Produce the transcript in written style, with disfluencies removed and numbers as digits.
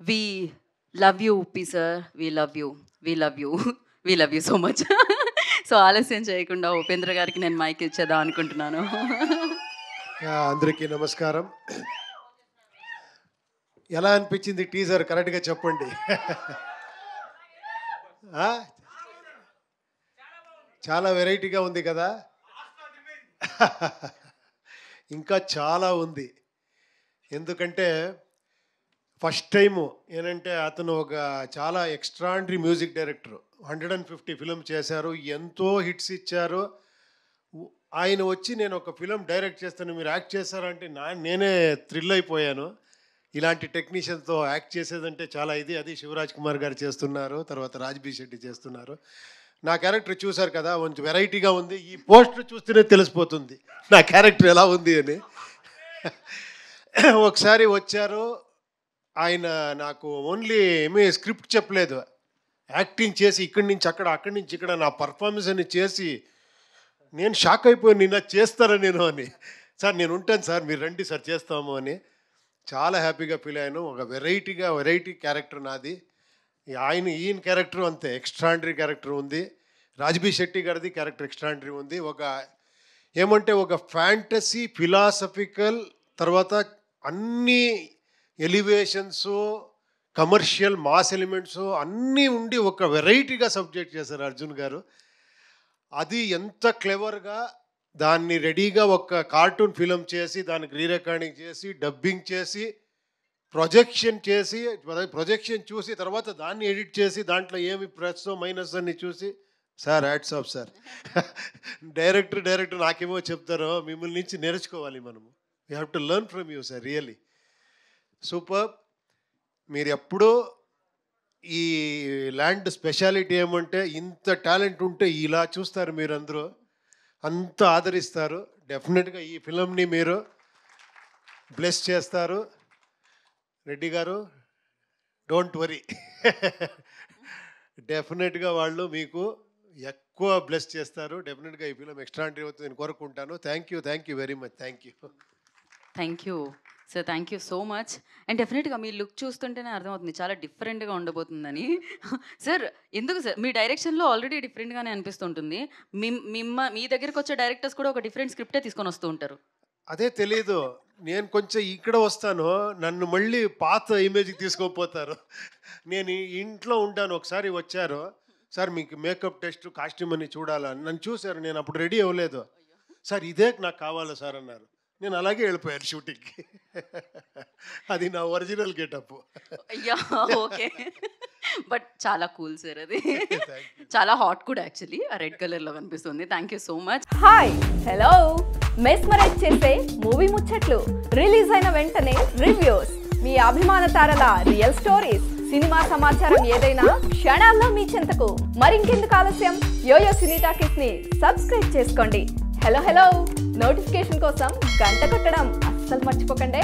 We love you Uppi sir, we love you, we love you, we love you so much. So ఆలస్యం చేయకుండా ఉపేంద్ర గారికి నేను mic ఇచ్చేద్దాం అనుకుంటున్నాను. అందరికీ నమస్కారం. ఎలా అనిపించింది టీజర్ కరెక్ట్గా చెప్పండి. చాలా వెరైటీగా ఉంది కదా. ఇంకా చాలా ఉంది. ఎందుకంటే ఫస్ట్ టైము ఏంటంటే అతను ఒక చాలా ఎక్స్ట్రాండరీ మ్యూజిక్ డైరెక్టర్. 150 ఫిలిం చేశారు, ఎంతో హిట్స్ ఇచ్చారు. ఆయన వచ్చి నేను ఒక ఫిలిం డైరెక్ట్ చేస్తాను, మీరు యాక్ట్ చేశారంటే నేనే థ్రిల్ అయిపోయాను. ఇలాంటి టెక్నీషియన్తో యాక్ట్ చేసేదంటే చాలా ఇది. అది శివరాజ్ కుమార్ గారు చేస్తున్నారు, తర్వాత రాజ్బీ శెట్టి చేస్తున్నారు. నా క్యారెక్టర్ చూశారు కదా, కొంచెం వెరైటీగా ఉంది. ఈ పోస్టర్ చూస్తేనే తెలిసిపోతుంది నా క్యారెక్టర్ ఎలా ఉంది అని. ఒకసారి వచ్చారు ఆయన, నాకు ఓన్లీ ఏమీ స్క్రిప్ట్ చెప్పలేదు, యాక్టింగ్ చేసి ఇక్కడి నుంచి అక్కడ, అక్కడి నుంచి ఇక్కడ నా పర్ఫార్మెన్స్ అని చేసి నేను షాక్ అయిపోయాను. నిన్న చేస్తారా నేను అని. సార్ నేను ఉంటాను సార్, మీరు రండి సార్ చేస్తాము అని. చాలా హ్యాపీగా ఫీల్ అయ్యాను. ఒక వెరైటీ క్యారెక్టర్ నాది. ఈయన క్యారెక్టర్ అంతే ఎక్స్ట్రాండరీ క్యారెక్టర్ ఉంది. రాజ్బీ శెట్టి గారిది క్యారెక్టర్ ఎక్స్ట్రాండరీ ఉంది. ఒక ఫ్యాంటసీ, ఫిలాసఫికల్, తర్వాత అన్ని ఎలివేషన్స్, కమర్షియల్, మాస్ ఎలిమెంట్స్ అన్నీ ఉండి ఒక వెరైటీగా సబ్జెక్ట్ చేశారు అర్జున్ గారు. అది ఎంత క్లెవర్గా దాన్ని రెడీగా ఒక కార్టూన్ ఫిలిం చేసి, దానికి రీరికార్డింగ్ చేసి, డబ్బింగ్ చేసి, ప్రొజెక్షన్ చూసి, తర్వాత దాన్ని ఎడిట్ చేసి, దాంట్లో ఏమి ప్లస్ మైనస్ అన్ని చూసి, sir hats off sir. Director నాకేమో చెప్తారో మిమ్మల్ని నుంచి నేర్చుకోవాలి మనము. We have to learn from you sir, really super. మీరు ఎప్పుడూ ఈ ల్యాండ్ స్పెషాలిటీ ఏమంటే ఇంత టాలెంట్ ఉంటే ఇలా చూస్తారు, మీరు అందరూ అంత ఆదరిస్తారు. డెఫినెట్గా ఈ ఫిలంని మీరు బ్లెస్ చేస్తారు. రెడ్డి గారు డోంట్ వరీ, డెఫినెట్గా వాళ్ళు మీకు ఎక్కువ బ్లెస్ చేస్తారు. డెఫినెట్గా ఈ ఫిలం ఎక్స్ట్రాండరీ అవుతుంది నేను కోరుకుంటాను. Thank you very much. Thank you sir, thank you so much. And డెఫినెట్గా మీ లుక్ చూస్తుంటేనే అర్థమవుతుంది చాలా డిఫరెంట్గా ఉండబోతుందని. సార్ ఎందుకు సార్ మీ డైరెక్షన్లో ఆల్రెడీ డిఫరెంట్గానే అనిపిస్తుంటుంది. మీ దగ్గరికి వచ్చే డైరెక్టర్స్ కూడా ఒక డిఫరెంట్ స్క్రిప్టే తీసుకొని వస్తూ ఉంటారు. అదే తెలీదు, నేను కొంచెం ఇక్కడ వస్తాను, నన్ను మళ్ళీ పాత ఇమేజ్కి తీసుకోపోతారు. నేను ఇంట్లో ఉంటాను. ఒకసారి వచ్చారు, సార్ మీకు మేకప్ టెస్ట్, కాస్ట్యూమ్ అని చూడాలని నన్ను చూశారు. నేను అప్పుడు రెడీ అవ్వలేదు. సార్ ఇదే నాకు కావాలా సార్ అన్నారు. నేను అలాగే వెళ్ళిపోయాను షూటింగ్కి. అది నా ఒరిజినల్ గెటప్. అయ్యా ఓకే, బట్ చాలా కూల్ సార్, అది చాలా హాట్ కూడా యాక్చువల్లీ, ఆ రెడ్ కలర్లో కనిపిస్తుంది. Thank you so much. Hi hello, mesmerize చేసే మూవీ ముచ్చట్లు, రిలీజ్ అయిన వెంటనే రివ్యూస్, మీ అభిమాన తారల రియల్ స్టోరీస్, సినిమా సమాచారం ఏదైనా క్షణాల్లో మీ చెంతకు. మరింకెందుకు ఆలస్యం, యోయో సినీ టాకీస్ ని సబ్స్క్రైబ్ చేసుకోండి. హలో నోటిఫికేషన్ కోసం గంట కొట్టడం అస్సలు మర్చిపోకండి.